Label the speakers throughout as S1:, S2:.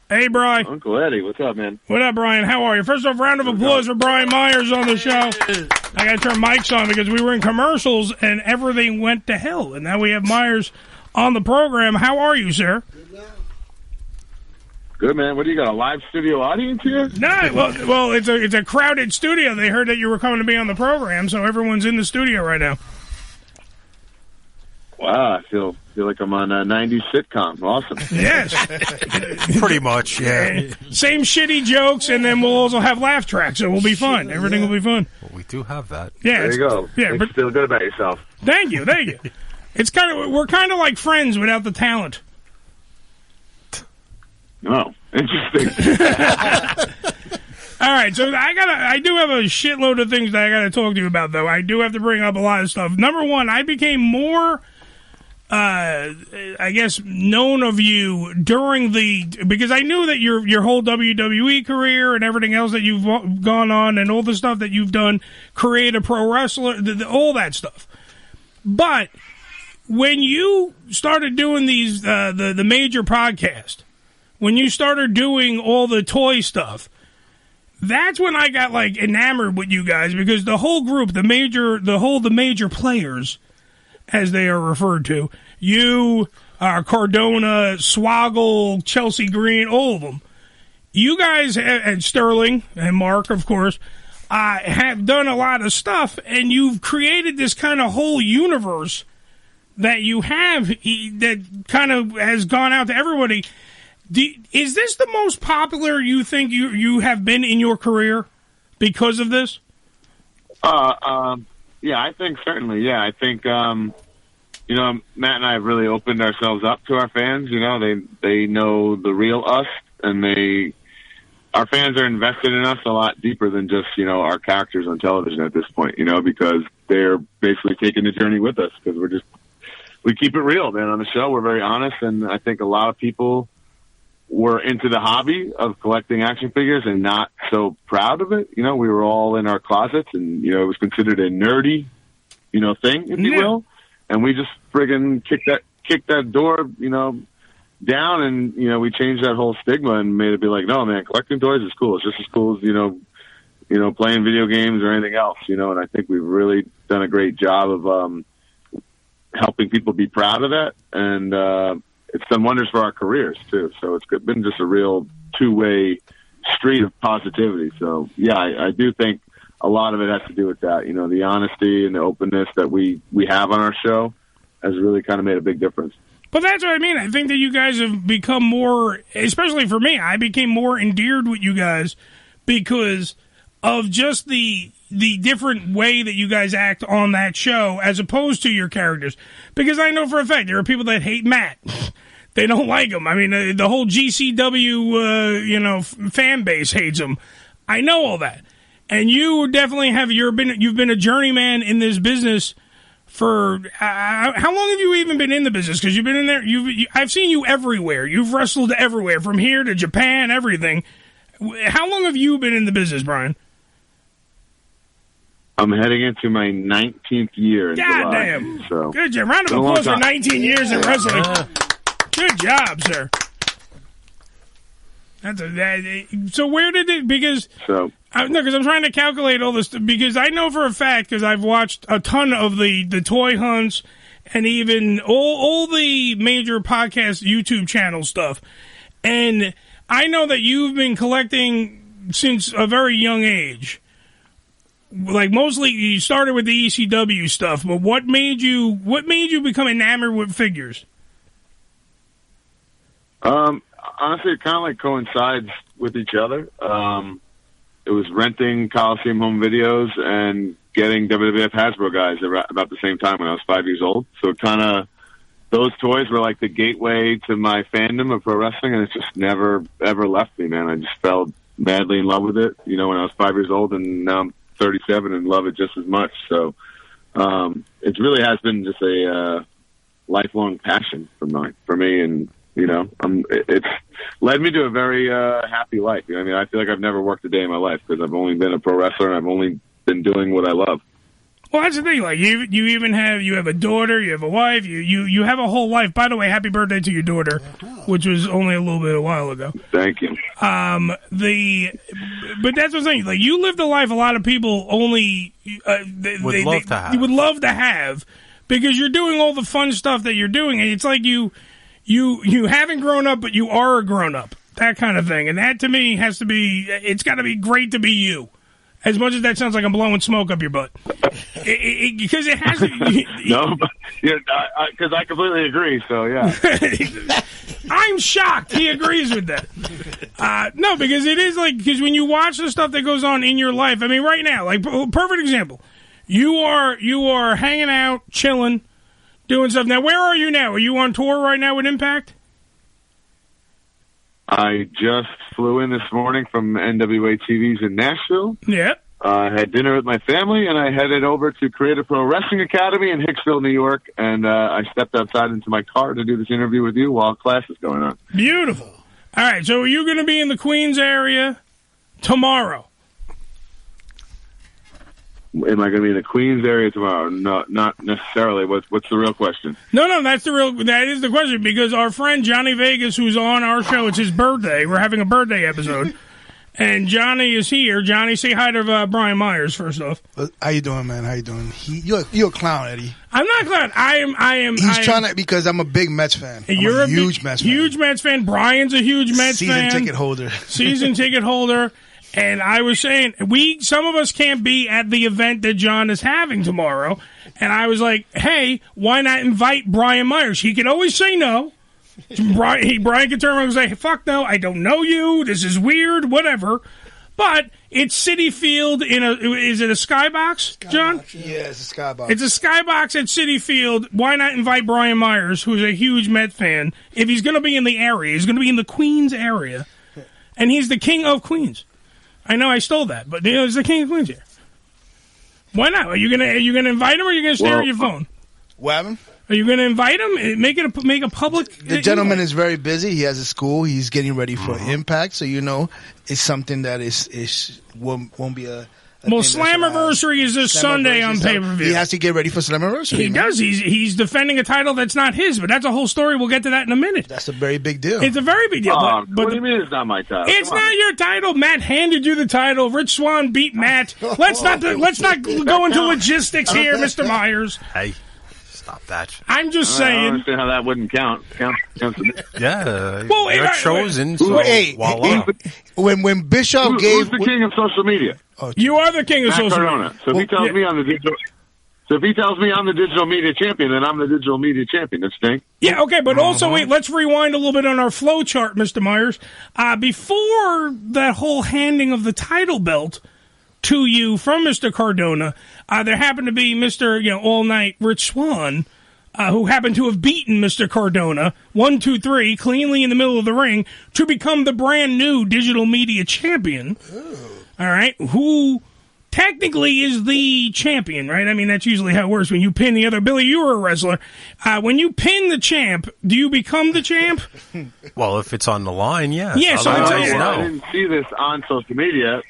S1: Hey, Brian.
S2: Uncle Eddie, what's up, man?
S1: What up, Brian? How are you? First off, round of applause for Brian Myers on the show. I got to turn mics on because we were in commercials and everything went to hell. And now we have Myers on the program. How are you, sir?
S2: Good, man. What do you got, a live studio audience here?
S1: No, well, it's a crowded studio. They heard that you were coming to be on the program, so everyone's in the studio right now.
S2: Wow, I feel like I'm on a 90s sitcom. Awesome.
S1: Yes.
S3: Pretty much, yeah.
S1: Same shitty jokes, and then we'll also have laugh tracks, so we'll be fun. Everything will be fun.
S3: Well, we do have that.
S1: Yeah,
S2: there you go.
S1: Yeah,
S2: but feel good about yourself.
S1: Thank you. It's we're kind of like friends without the talent.
S2: Oh, interesting.
S1: All right, so I do have a shitload of things that I gotta talk to you about, though. I do have to bring up a lot of stuff. Number one, I became more, I guess, known of you because I knew that your whole WWE career and everything else that you've gone on and all the stuff that you've done, create a pro wrestler, all that stuff. But when you started doing these, the major podcast, when you started doing all the toy stuff, that's when I got like enamored with you guys, because the whole group, the major players, as they are referred to, you, Cardona, Swoggle, Chelsea Green, all of them, you guys, and Sterling and Mark, of course, have done a lot of stuff, and you've created this kind of whole universe that you have that kind of has gone out to everybody. Is this the most popular you think you have been in your career because of this?
S2: Yeah, I think certainly. Yeah, I think Matt and I have really opened ourselves up to our fans. You know, they know the real us, and our fans are invested in us a lot deeper than just our characters on television at this point. Because they're basically taking the journey with us, because we keep it real, man. On the show, we're very honest, and I think a lot of people were into the hobby of collecting action figures and not so proud of it. We were all in our closets, and it was considered a nerdy, thing, if you will. And we just friggin' kicked that door, down, and we changed that whole stigma and made it be like, no, man, collecting toys is cool. It's just as cool as playing video games or anything else. And I think we've really done a great job of helping people be proud of that, and it's done wonders for our careers, too. So it's been just a real two-way street of positivity. So, yeah, I do think a lot of it has to do with that. The honesty and the openness that we have on our show has really kind of made a big difference.
S1: But that's what I mean. I think that you guys have become more, especially for me, I became more endeared with you guys because of just the different way that you guys act on that show as opposed to your characters. Because I know for a fact there are people that hate Matt. They don't like him. I mean, the whole GCW, fan base hates him. I know all that. And you definitely you've been a journeyman in this business for, how long have you even been in the business? Because you've been in there, I've seen you everywhere. You've wrestled everywhere, from here to Japan, everything. How long have you been in the business, Brian?
S2: I'm heading into my 19th year in July.
S1: God damn.
S2: So.
S1: Good job. Round of applause for 19 years in wrestling. Good job, sir. So where did it, because I'm trying to calculate all this, because I know for a fact, because I've watched a ton of the toy hunts and even all the major podcast YouTube channel stuff, and I know that you've been collecting since a very young age. Like, mostly you started with the ECW stuff, but what made you become enamored with figures?
S2: Honestly, it kind of like coincides with each other. It was renting Coliseum home videos and getting WWF Hasbro guys about the same time when I was 5 years old. So those toys were like the gateway to my fandom of pro wrestling, and it just never, ever left me, man. I just fell madly in love with it, when I was 5 years old, and now I'm 37 and love it just as much. So it really has been just a lifelong passion for me, and it's led me to a very happy life. I feel like I've never worked a day in my life because I've only been a pro wrestler and I've only been doing what I love.
S1: Well, that's the thing. Like you even have a daughter, you have a wife, you have a whole life. By the way, happy birthday to your daughter, which was only a little bit a while ago.
S2: Thank you.
S1: But that's what I'm saying. Like you lived a life a lot of people only would love to have because you're doing all the fun stuff that you're doing, and it's like you haven't grown up, but you are a grown up. That kind of thing, and that to me has to be. It's got to be great to be you. As much as that sounds like I'm blowing smoke up your butt, because it has to.
S2: No, because I completely agree. So yeah,
S1: I'm shocked. He agrees with that. No, because it is because when you watch the stuff that goes on in your life, I mean, right now, like perfect example, you are hanging out, chilling, doing stuff. Now, where are you now? Are you on tour right now with Impact?
S2: I just flew in this morning from NWA TV's in Nashville.
S1: Yeah.
S2: Had dinner with my family, and I headed over to Creative Pro Wrestling Academy in Hicksville, New York, and I stepped outside into my car to do this interview with you while class is going on.
S1: Beautiful. All right, so are you going to be in the Queens area tomorrow?
S2: Am I going to be in the Queens area tomorrow? No, not necessarily. What's the real question?
S1: No, that is the question, because our friend Johnny Vegas, who's on our show, it's his birthday. We're having a birthday episode. And Johnny is here. Johnny, say hi to Brian Myers first off.
S4: How you doing, man? How you doing? You're a clown, Eddie.
S1: I'm not a clown. I am.
S4: He's trying to, because I'm a big Mets fan.
S1: You're
S4: a huge Mets fan.
S1: Huge Mets fan. Brian's a huge Mets fan.
S4: Season ticket holder.
S1: Season ticket holder. And I was saying, some of us can't be at the event that John is having tomorrow. And I was like, hey, why not invite Brian Myers? He could always say no. Brian could turn around and say, fuck no, I don't know you. This is weird, whatever. But it's Citi Field is it a skybox, John?
S4: Yeah, it's a skybox.
S1: It's a skybox at Citi Field. Why not invite Brian Myers, who's a huge Met fan, if he's going to be in the area? He's going to be in the Queens area. And he's the king of Queens. I know I stole that, but he's the king of Queens here. Why not? Are you gonna invite him, or are you gonna stare at your phone?
S4: What happened?
S1: Are you gonna invite him? Make a public.
S4: The gentleman is very busy. He has a school. He's getting ready for Impact, so it's something that won't be a.
S1: Well, Slammiversary is this Sunday on pay-per-view.
S4: He has to get ready for Slammiversary.
S1: He does. He's defending a title that's not his, but that's a whole story. We'll get to that in a minute.
S4: That's a very big deal.
S1: It's a very big deal.
S2: But what do you mean it's not my title?
S1: It's not your title. Matt handed you the title. Rich Swann beat Matt. Let's not go into logistics here, Mr. Myers.
S3: Hey. Stop that.
S1: I'm just saying.
S2: I don't understand how that wouldn't count.
S3: Yeah.
S1: Well,
S3: you're chosen. So voila.
S4: When Bischoff
S2: who's the king of social media?
S1: You are the king of social media.
S2: So if he tells me I'm the digital. So if he tells me I'm the digital media champion, then I'm the digital media champion. That's thing.
S1: Yeah, okay, but also, wait, let's rewind a little bit on our flow chart, Mr. Myers. Before that whole handing of the title belt to you from Mr. Cardona, there happened to be Mr. All Night Rich Swann, who happened to have beaten Mr. Cardona 1, 2, 3 cleanly in the middle of the ring to become the brand new digital media champion. Ooh. All right, who technically is the champion, right? I mean, that's usually how it works when you pin the other. Billy, you were a wrestler. When you pin the champ, do you become the champ?
S3: Well, if it's on the line, yeah.
S1: Yeah, so
S2: I didn't see this on social media.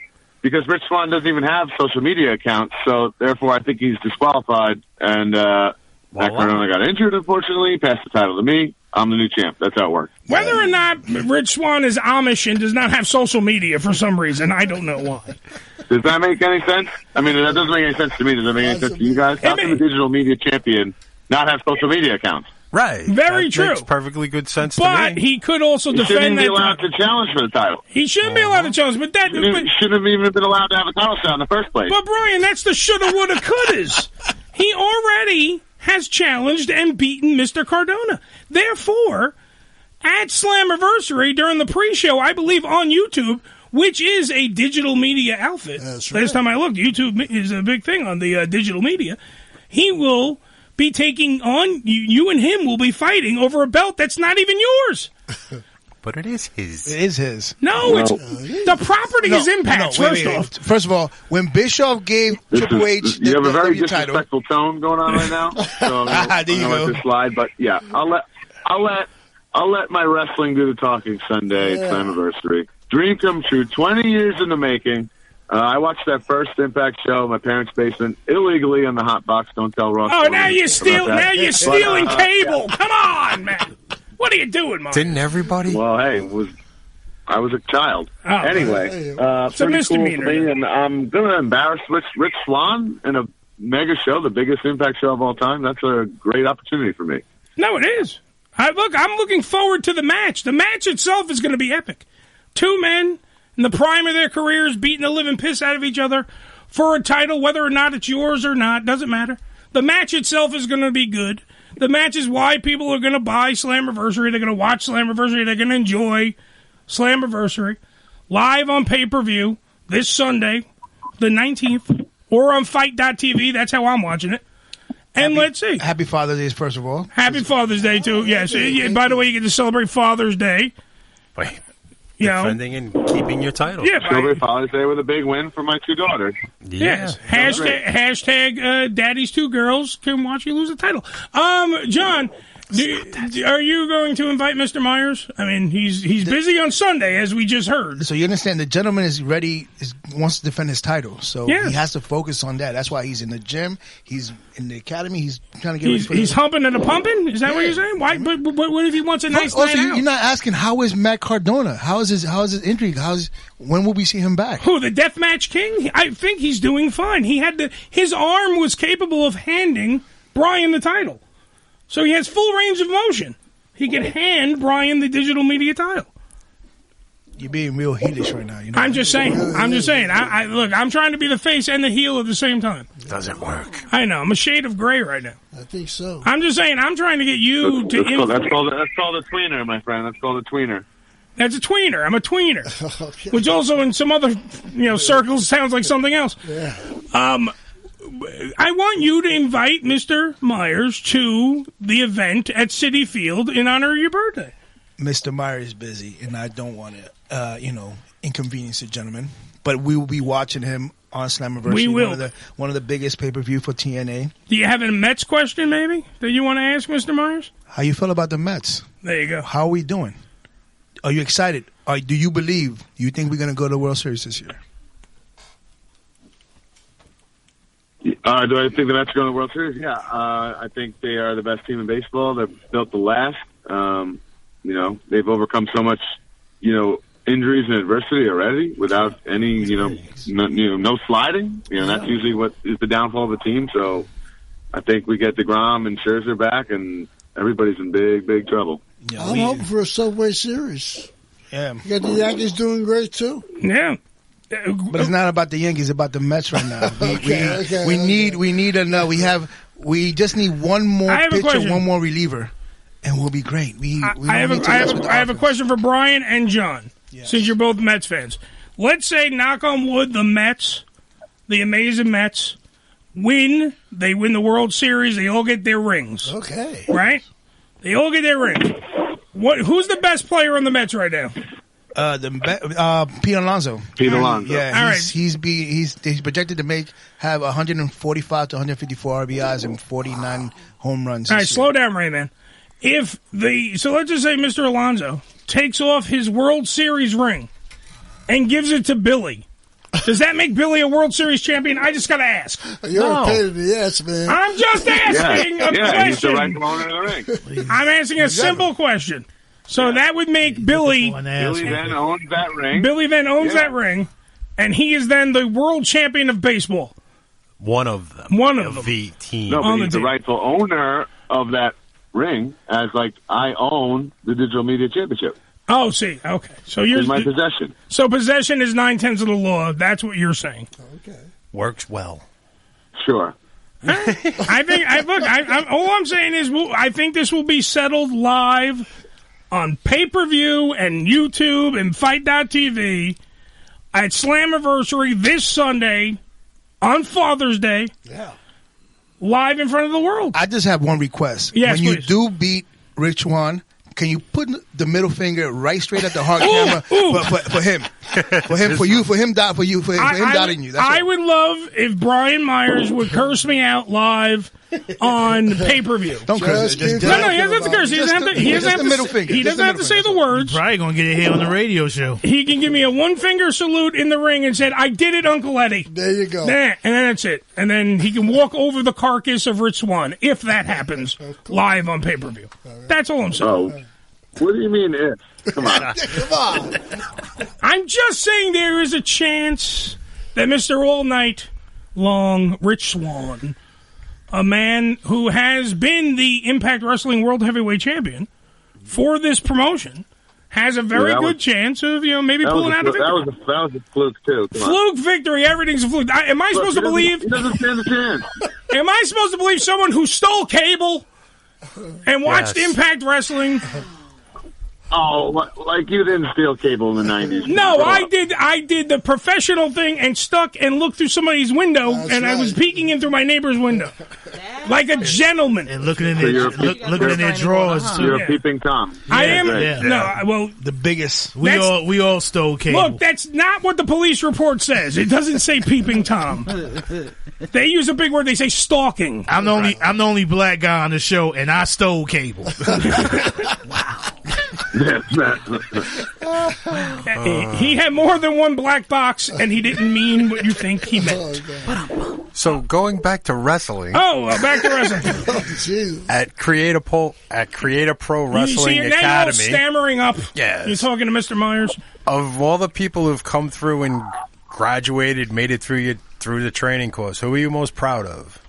S2: Because Rich Swann doesn't even have social media accounts, so therefore I think he's disqualified. And Matt Cardona got injured, unfortunately. He passed the title to me. I'm the new champ. That's how it works.
S1: Whether or not Rich Swann is Amish and does not have social media for some reason, I don't know why.
S2: Does that make any sense? I mean, that doesn't make any sense to me. Does that make any sense to you guys? How can the digital media champion not have social media accounts?
S3: Right.
S1: Very true.
S3: Makes perfectly good sense to me.
S1: But he could also defend that.
S2: He shouldn't be allowed to challenge for the title.
S1: He shouldn't be allowed to challenge, but that...
S2: He shouldn't have even been allowed to have a title shot in the first place.
S1: But, Brian, that's the shoulda, woulda, couldas. He already has challenged and beaten Mr. Cardona. Therefore, at Slammiversary, during the pre-show, I believe on YouTube, which is a digital media outfit. That's right. Last time I looked, YouTube is a big thing on the digital media. He will be taking on, you and him will be fighting over a belt that's not even yours.
S3: But it is his.
S4: It is his.
S1: No, it's the property is Impact's.
S4: First of all, when Bischoff gave Triple H
S2: you have a very disrespectful tone going on right now. So I'm going to let this slide. But yeah, I'll let my wrestling do the talking Sunday at Slammiversary. Dream come true. 20 years in the making. I watched that first Impact show in my parents' basement illegally on the hot box. Don't tell Ross.
S1: Oh, now you're stealing cable. Come on, man. What are you doing, Mark?
S3: Didn't everybody?
S2: Well, hey, I was a child.
S1: Oh,
S2: anyway,
S1: it's a misdemeanor.
S2: Cool for me, and I'm going to embarrass Rich Swann in a mega show, the biggest Impact show of all time. That's a great opportunity for me.
S1: No, it is. I'm looking forward to the match. The match itself is going to be epic. Two men in the prime of their careers beating the living piss out of each other for a title, whether or not it's yours or not, doesn't matter. The match itself is going to be good. The match is why people are going to buy Slammiversary. They're going to watch Slammiversary. They're going to enjoy Slammiversary live on pay-per-view this Sunday, the 19th, or on Fight.tv. That's how I'm watching it. And let's see.
S4: Happy Father's Day, first of all.
S1: Happy Father's Day, too. Yes. By the way, you get to celebrate Father's Day.
S3: Wait. Defending and keeping your title.
S1: Yeah,
S2: celebrate Father's Day with a big win for my two daughters.
S1: Yes. Hashtag Daddy's two girls can watch you lose the title. John, are you going to invite Mr. Myers? I mean, he's busy on Sunday, as we just heard.
S4: So you understand the gentleman is ready, wants to defend his title. So he has to focus on that. That's why he's in the gym. He's in the academy. He's trying to get ready for
S1: He's humping and a pumping? Is that what you're saying? Why? But what if he wants a nice night out?
S4: You're not asking, how is Matt Cardona? How is his injury? When will we see him back?
S1: Who, the Deathmatch King? I think he's doing fine. His arm was capable of handing Bryan the title. So he has full range of motion. He can hand Bryan the digital media title.
S4: You're being real heelish right now. You know?
S1: I'm just saying. Look, I'm trying to be the face and the heel at the same time.
S3: Doesn't work.
S1: I know. I'm a shade of gray right now.
S5: I think so.
S1: I'm just saying. I'm trying to get you to.
S2: That's called a tweener, my friend. That's called a tweener.
S1: That's a tweener. I'm a tweener,
S5: Okay.
S1: which also in some other circles sounds like something else.
S5: Yeah.
S1: I want you to invite Mr. Myers to the event at Citi Field in honor of your birthday.
S4: Mr. Myers is busy, and I don't want to, inconvenience the gentleman. But we will be watching him on Slammiversary.
S1: We will.
S4: One of the biggest pay-per-view for TNA.
S1: Do you have a Mets question, maybe, that you want to ask Mr. Myers?
S4: How you feel about the Mets?
S1: There you go.
S4: How are we doing? Are you excited? Do you believe? Do you think we're going to go to the World Series this year?
S2: Do I think the Mets are going to the World Series? Yeah. I think they are the best team in baseball. They're built to last. They've overcome so much, injuries and adversity already without any, no sliding. That's usually what is the downfall of a team. So I think we get DeGrom and Scherzer back, and everybody's in big, big trouble.
S5: Yeah, I'm hoping for a Subway Series.
S4: Yeah.
S5: You got the Yankees doing great, too.
S1: Yeah.
S4: But it's not about the Yankees, it's about the Mets right now. We just need one more pitcher, one more reliever, and we'll be great.
S1: I have a question for Brian and John, since you're both Mets fans. Let's say, knock on wood, the Mets, the amazing Mets, win. They win the World Series. They all get their rings.
S5: Okay.
S1: Right? They all get their rings. Who's the best player on the Mets right now?
S4: Pete Alonso.
S2: Pete Alonso.
S4: Yeah, he's projected to have 145 to 154 RBIs and 49 home runs.
S1: All right, slow down, Ray, man. So let's just say Mr. Alonso takes off his World Series ring and gives it to Billy. Does that make Billy a World Series champion? I just got to ask.
S5: You're a pain in the ass, man.
S1: I'm just asking a question.
S2: He's the rightful owner of the ring.
S1: I'm asking a simple question. So that would make Billy
S2: then owns that ring.
S1: Billy then owns that ring, and he is then the world champion of baseball.
S3: One of them. The team.
S2: No, but he's the rightful owner of that ring, as I own the Digital Media Championship.
S1: Oh, see, okay. So you're
S2: in my possession.
S1: So possession is 9/10 of the law. That's what you're saying.
S5: Okay.
S3: Works well.
S2: Sure.
S1: All I'm saying is, I think this will be settled live on pay-per-view and YouTube and Fight.tv at Slammiversary this Sunday on Father's Day.
S5: Yeah.
S1: Live in front of the world.
S4: I just have one request.
S1: Yes,
S4: when you
S1: please.
S4: do beat Rich Swann, can you put the middle finger right straight at the heart camera for him? For him doubting you. That's
S1: I
S4: all.
S1: would love if Brian Myers would curse me out live on pay-per-view.
S4: Don't curse.
S1: No, he doesn't have to curse. He doesn't have to. He doesn't have to.
S4: middle finger.
S1: He doesn't have to say the words.
S6: Probably gonna get it here on the radio show.
S1: He can give me a one-finger salute in the ring and said, "I did it, Uncle Eddie."
S5: There you go.
S1: And then that's it. And then he can walk over the carcass of Rich Swann if that happens live on pay-per-view. That's all I'm saying.
S2: Oh, what do you mean if? Come on.
S5: Come on.
S1: I'm just saying there is a chance that Mr. All Night Long Rich Swann, a man who has been the Impact Wrestling World Heavyweight Champion for this promotion, has a very good chance of maybe pulling out a victory.
S2: That was a fluke too.
S1: Fluke victory. Everything's a fluke. Am I supposed to believe?
S2: He doesn't stand a chance.
S1: Am I supposed to believe someone who stole cable and watched Impact Wrestling?
S2: Oh, like you didn't steal cable in the 90s.
S1: No, I did. I did the professional thing and stuck and looked through somebody's window, and I was peeking in through my neighbor's window, like a gentleman,
S6: and looking in their drawers too.
S2: You're a peeping Tom.
S1: I am. No, well,
S6: the biggest. We all stole cable.
S1: Look, that's not what the police report says. It doesn't say peeping Tom. They use a big word. They say stalking.
S6: I'm the only black guy on the show, and I stole cable.
S1: Wow. He had more than one black box, and he didn't mean what you think he meant.
S7: So going back to wrestling.
S1: Back to wrestling.
S7: At Create a Pro Wrestling
S1: Academy.
S7: Now
S1: you're stammering up.
S7: Yes.
S1: You're talking to Mr. Myers.
S7: Of all the people who've come through and graduated, made it through the training course, who are you most proud of?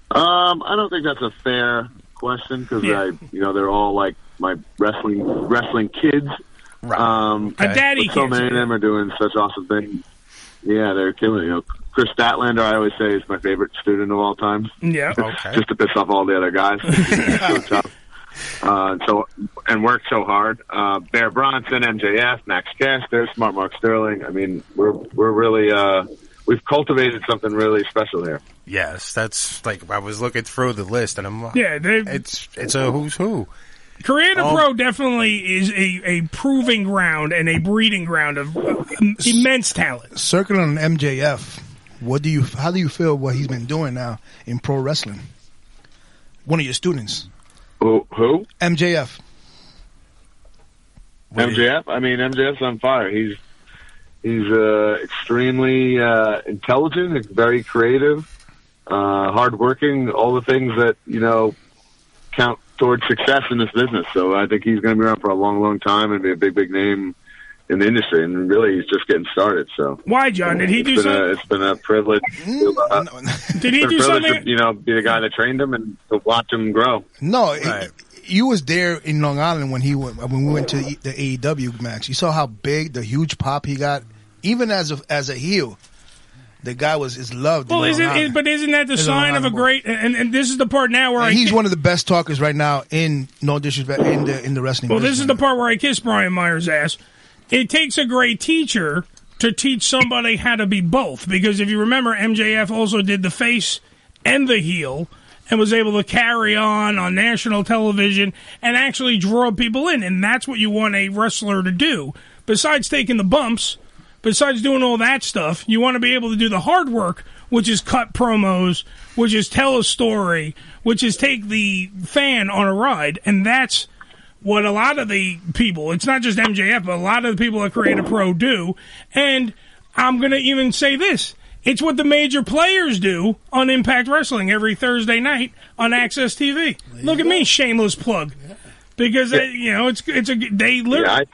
S2: I don't think that's a fair question because they're all like my wrestling kids.
S1: Right. A daddy.
S2: So many of them are doing such awesome things. Yeah, they're killing it. Chris Statlander, I always say, is my favorite student of all time.
S1: Yeah.
S2: Okay. Just to piss off all the other guys. So tough. And worked so hard. Bear Bronson, MJF, Max Caster, Smart Mark Sterling. I mean, we're really we've cultivated something really special here.
S7: Yes, that's like I was looking through the list, and I'm it's a who's who.
S1: Create a Pro definitely is a proving ground and a breeding ground of immense talent.
S4: Circling on MJF, how do you feel what he's been doing now in pro wrestling? One of your students.
S2: Who?
S4: MJF.
S2: MJF? I mean, MJF's on fire. He's extremely intelligent, very creative, hardworking, all the things that, count towards success in this business. So I think he's going to be around for a long, long time and be a big, big name in the industry. And really, he's just getting started. So
S1: why, John? Did he do something?
S2: It's been a privilege.
S1: Did he do something?
S2: To, be the guy that trained him and to watch him grow.
S4: No, you was there in Long Island when we went to the AEW match. You saw how big, the huge pop he got, even as a heel. The guy is loved.
S1: Well, isn't that the sign of a great? And this is the part now where
S4: he's one of the best talkers right now in no disrespect in the wrestling.
S1: Well, this is the part where I kiss Brian Myers' ass. It takes a great teacher to teach somebody how to be both, because if you remember, MJF also did the face and the heel, and was able to carry on national television and actually draw people in, and that's what you want a wrestler to do. Besides taking the bumps. Besides doing all that stuff, you want to be able to do the hard work, which is cut promos, which is tell a story, which is take the fan on a ride. And that's what a lot of the people, it's not just MJF, but a lot of the people at Create a Pro do. And I'm going to even say this. It's what the major players do on Impact Wrestling every Thursday night on Access TV. Look at me, shameless plug. Because, they literally...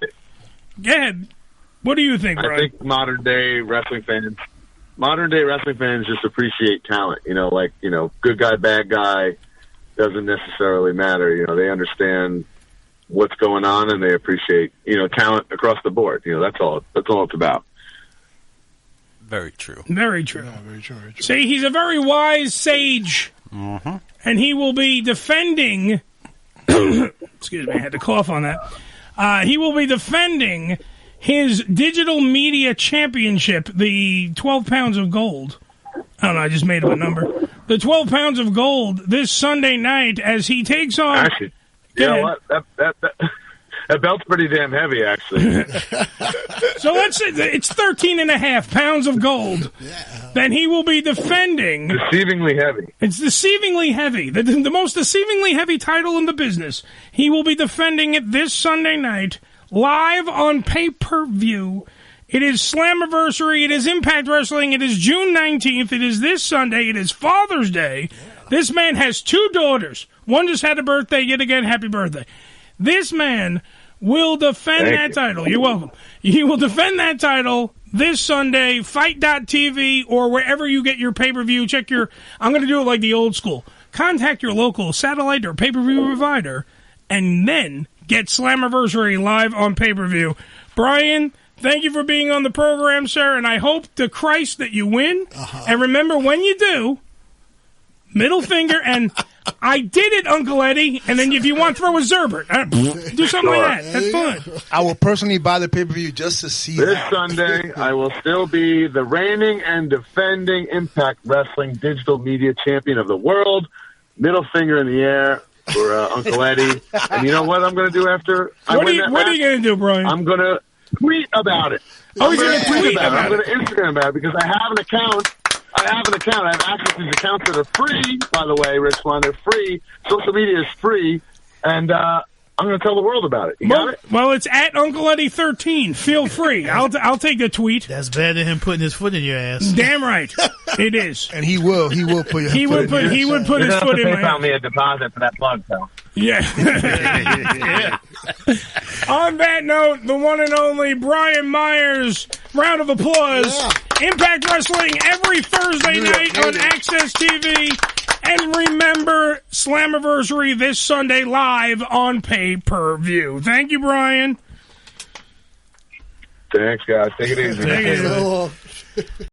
S1: Go ahead. What do you think, Brian?
S2: I think modern day wrestling fans just appreciate talent. Good guy, bad guy doesn't necessarily matter. They understand what's going on and they appreciate, talent across the board. That's all it's about.
S7: Very true.
S1: Very true.
S5: Yeah, very true. Very true.
S1: See, he's a very wise sage.
S7: Mm-hmm.
S1: And he will be defending excuse me, I had to cough on that. He will be defending his digital media championship, the 12 pounds of gold. I don't know, I just made up a number. The 12 pounds of gold this Sunday night as he takes on...
S2: Actually, you know what? That belt's pretty damn heavy, actually.
S1: So let's say it's 13.5 pounds of gold. Then he will be defending.
S2: Deceivingly heavy.
S1: It's deceivingly heavy. The most deceivingly heavy title in the business. He will be defending it this Sunday night, live on pay-per-view. It is Slammiversary. It is Impact Wrestling. It is June 19th. It is this Sunday. It is Father's Day. This man has 2 daughters. One just had a birthday. Yet again, happy birthday. This man will defend that title. You're welcome. He will defend that title this Sunday, Fight.tv, or wherever you get your pay-per-view. Check your... I'm going to do it like the old school. Contact your local satellite or pay-per-view provider, and then get Slammiversary live on pay-per-view. Brian, thank you for being on the program, sir, and I hope to Christ that you win. And remember, when you do, middle finger and... I did it, Uncle Eddie, and then if you want, throw a Zerbert. Do something like that. That's fun.
S4: I will personally buy the pay-per-view just to see
S2: this
S4: that.
S2: Sunday, I will still be the reigning and defending Impact Wrestling Digital Media Champion of the world. Middle finger in the air for Uncle Eddie. And you know what I'm going to do after I win that match?
S1: What are you going to do, Brian?
S2: I'm going to tweet about it.
S1: Oh, he's going to tweet about it.
S2: I'm going to Instagram about it because I have an account. I have access to these accounts that are free, by the way, Rich Swan. They're free. Social media is free. And I'm going to tell the world about it. You got it?
S1: Well, it's at Uncle Eddie 13. Feel free. I'll take the tweet.
S6: That's better than him putting his foot in your ass.
S1: Damn right. It is.
S4: And he will put his foot in your ass.
S1: He would put his foot in my ass.
S2: PayPal me a deposit for that plug, pal.
S1: Yeah. On that note, the one and only Brian Myers. Round of applause. Yeah. Impact Wrestling every Thursday night on Access TV. And remember, Slammiversary this Sunday live on pay-per-view. Thank you, Brian.
S2: Thanks, guys. Take it easy.
S1: Take it easy.